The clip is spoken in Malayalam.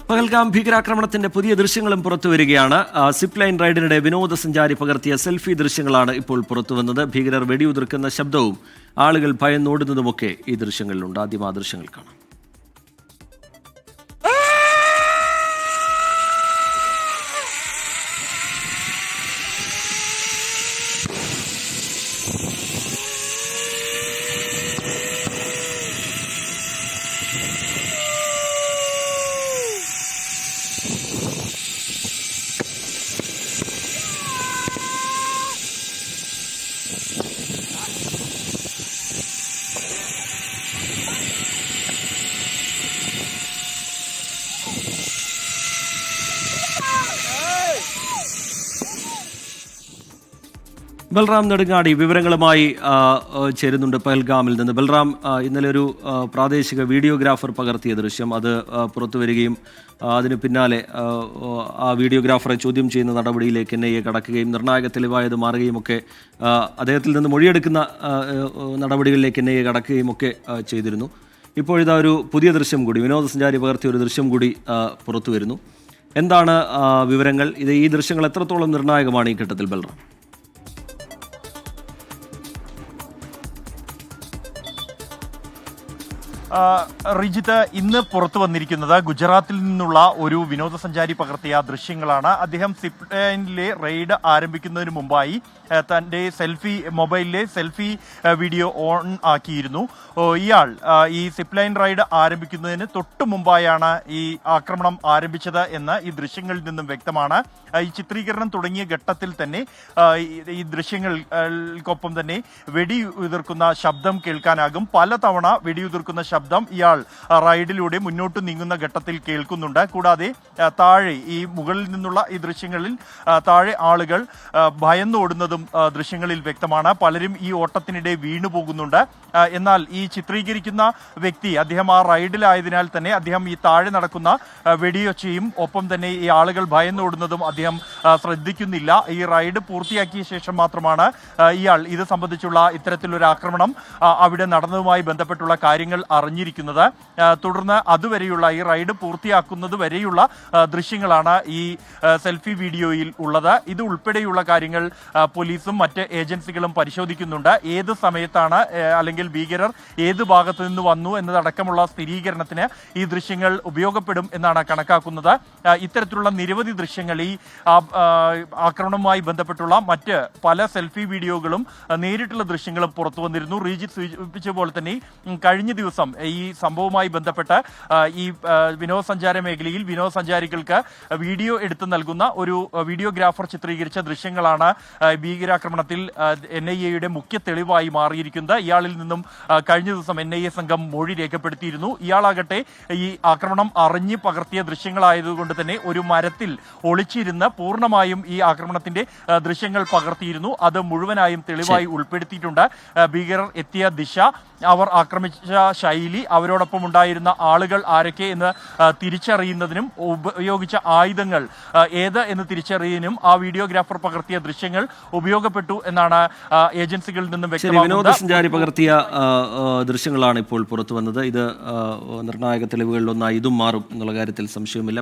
പഹൽഗാം ഭീകരാക്രമണത്തിന്റെ പുതിയ ദൃശ്യങ്ങളും പുറത്തുവരികയാണ്. സിപ്പ് ലൈൻ റൈഡിനിടെ വിനോദസഞ്ചാരി പകർത്തിയ സെൽഫി ദൃശ്യങ്ങളാണ് ഇപ്പോൾ പുറത്തുവന്നത്. ഭീകരർ വെടിയുതിർക്കുന്ന ശബ്ദവും ആളുകൾ ഭയന്നോടുന്നതുമൊക്കെ ഈ ദൃശ്യങ്ങളിലുണ്ട്. ആദ്യം ആ ദൃശ്യങ്ങൾ കാണാം. ബൽറാം നെടുങ്ങാടി വിവരങ്ങളുമായി ചേരുന്നുണ്ട് പഹൽഗാമിൽ നിന്ന്. ബൽറാം, ഇന്നലെ ഒരു പ്രാദേശിക വീഡിയോഗ്രാഫർ പകർത്തിയ ദൃശ്യം അത് പുറത്തുവരികയും അതിന് പിന്നാലെ ആ വീഡിയോഗ്രാഫറെ ചോദ്യം ചെയ്യുന്ന നടപടിയിലേക്ക് NIA കടക്കുകയും നിർണായക തെളിവായത് മാറുകയും ഒക്കെ അദ്ദേഹത്തിൽ നിന്ന് മൊഴിയെടുക്കുന്ന നടപടികളിലേക്ക് NIA കടക്കുകയും ഒക്കെ ചെയ്തിരുന്നു. ഇപ്പോഴിതാ ഒരു പുതിയ ദൃശ്യം കൂടി, വിനോദസഞ്ചാരി പകർത്തിയ ഒരു ദൃശ്യം കൂടി പുറത്തു വരുന്നു. എന്താണ് വിവരങ്ങൾ? ഈ ദൃശ്യങ്ങൾ എത്രത്തോളം നിർണായകമാണ് ഈ ഘട്ടത്തിൽ ബൽറാം? റിജിത്ത്, ഇന്ന് പുറത്തു വന്നിരിക്കുന്നത് ഗുജറാത്തിൽ നിന്നുള്ള ഒരു വിനോദസഞ്ചാരി പകർത്തിയ ദൃശ്യങ്ങളാണ്. അദ്ദേഹം സിപ്പ് ലൈനിലെ റെയ്ഡ് ആരംഭിക്കുന്നതിന് മുമ്പായി തൻ്റെ മൊബൈലിലെ സെൽഫി വീഡിയോ ഓൺ ആക്കിയിരുന്നു. ഇയാൾ ഈ സിപ്പ് ലൈൻ റൈഡ് ആരംഭിക്കുന്നതിന് തൊട്ടു മുമ്പായാണ് ഈ ആക്രമണം ആരംഭിച്ചത് എന്ന് ഈ ദൃശ്യങ്ങളിൽ നിന്നും വ്യക്തമാണ്. ഈ ചിത്രീകരണം തുടങ്ങിയ ഘട്ടത്തിൽ തന്നെ ഈ ദൃശ്യങ്ങൾക്കൊപ്പം തന്നെ വെടിയുതിർക്കുന്ന ശബ്ദം കേൾക്കാനാകും. പലതവണ വെടിയുതിർക്കുന്ന ശബ്ദം ഇയാൾ റൈഡിലൂടെ മുന്നോട്ട് നീങ്ങുന്ന ഘട്ടത്തിൽ കേൾക്കുന്നുണ്ട്. കൂടാതെ താഴെ ഈ മുകളിൽ നിന്നുള്ള ഈ ദൃശ്യങ്ങളിൽ താഴെ ആളുകൾ ഭയന്നോടുന്നതും ദൃശ്യങ്ങളിൽ വ്യക്തമാണ്. പലരും ഈ ഓട്ടത്തിനിടെ വീണു പോകുന്നുണ്ട്. എന്നാൽ ഈ ചിത്രീകരിക്കുന്ന വ്യക്തി, അദ്ദേഹം ആ റൈഡിലായതിനാൽ തന്നെ അദ്ദേഹം ഈ താഴെ നടക്കുന്ന വെടിയൊച്ചയും ഒപ്പം തന്നെ ഈ ആളുകൾ ഭയന്നോടുന്നതും അദ്ദേഹം ശ്രദ്ധിക്കുന്നില്ല. ഈ റൈഡ് പൂർത്തിയാക്കിയ ശേഷം മാത്രമാണ് ഇയാൾ ഇത് സംബന്ധിച്ചുള്ള ഇത്തരത്തിലൊരു ആക്രമണം അവിടെ നടന്നതുമായി ബന്ധപ്പെട്ടുള്ള കാര്യങ്ങൾ അറിഞ്ഞിരിക്കുന്നത്. തുടർന്ന് അതുവരെയുള്ള ഈ റൈഡ് പൂർത്തിയാക്കുന്നത് വരെയുള്ള ദൃശ്യങ്ങളാണ് ഈ സെൽഫി വീഡിയോയിൽ ഉള്ളത്. ഇത് ഉൾപ്പെടെയുള്ള കാര്യങ്ങൾ പോലീസും മറ്റ് ഏജൻസികളും പരിശോധിക്കുന്നുണ്ട്. ഏത് സമയത്താണ് അല്ലെങ്കിൽ ഭീകരർ ഏത് ഭാഗത്തു നിന്ന് വന്നു എന്നതടക്കമുള്ള സ്ഥിരീകരണത്തിന് ഈ ദൃശ്യങ്ങൾ ഉപയോഗപ്പെടും എന്നാണ് കണക്കാക്കുന്നത്. ഇത്തരത്തിലുള്ള നിരവധി ദൃശ്യങ്ങൾ ഈ ആക്രമണവുമായി ബന്ധപ്പെട്ടുള്ള മറ്റ് പല സെൽഫി വീഡിയോകളും നേരിട്ടുള്ള ദൃശ്യങ്ങളും പുറത്തു വന്നിരുന്നു. റീജിത്ത് സൂചിപ്പിച്ച പോലെ തന്നെ കഴിഞ്ഞ ദിവസം ഈ സംഭവവുമായി ബന്ധപ്പെട്ട് ഈ വിനോദസഞ്ചാര മേഖലയിൽ വിനോദസഞ്ചാരികൾക്ക് വീഡിയോ എടുത്തു നൽകുന്ന ഒരു വീഡിയോഗ്രാഫർ ചിത്രീകരിച്ച ദൃശ്യങ്ങളാണ് ഭീകരാക്രമണത്തിൽ NIA മുഖ്യ തെളിവായി മാറിയിരിക്കുന്നത്. ഇയാളിൽ നിന്നും കഴിഞ്ഞ ദിവസം NIA സംഘം മൊഴി രേഖപ്പെടുത്തിയിരുന്നു. ഇയാളാകട്ടെ ഈ ആക്രമണം അറിഞ്ഞ് പകർത്തിയ ദൃശ്യങ്ങളായതുകൊണ്ട് തന്നെ ഒരു മരത്തിൽ ഒളിച്ചിരുന്ന് പൂർണ്ണമായും ഈ ആക്രമണത്തിന്റെ ദൃശ്യങ്ങൾ പകർത്തിയിരുന്നു. അത് മുഴുവനായും തെളിവായി ഉൾപ്പെടുത്തിയിട്ടുണ്ട്. ഭീകരർ എത്തിയ ദിശ, അവർ ആക്രമിച്ച ശൈലി, അവരോടൊപ്പം ഉണ്ടായിരുന്ന ആളുകൾ ആരൊക്കെ എന്ന് തിരിച്ചറിയുന്നതിനും ഉപയോഗിച്ച ആയുധങ്ങൾ ഏത് എന്ന് തിരിച്ചറിയുന്നതിനും ആ വീഡിയോഗ്രാഫർ പകർത്തിയ ദൃശ്യങ്ങൾ ഉപയോഗപ്പെട്ടു എന്നാണ് ഏജൻസികളിൽ നിന്നും വ്യക്തമാകുന്നത്. വിനോദസഞ്ചാരി പകർത്തിയ ദൃശ്യങ്ങളാണ് ഇപ്പോൾ പുറത്തു വന്നത്. ഇത് നിർണായക തെളിവുകളിലൊന്നായി ഇതും മാറും എന്നുള്ള കാര്യത്തിൽ സംശയമില്ല.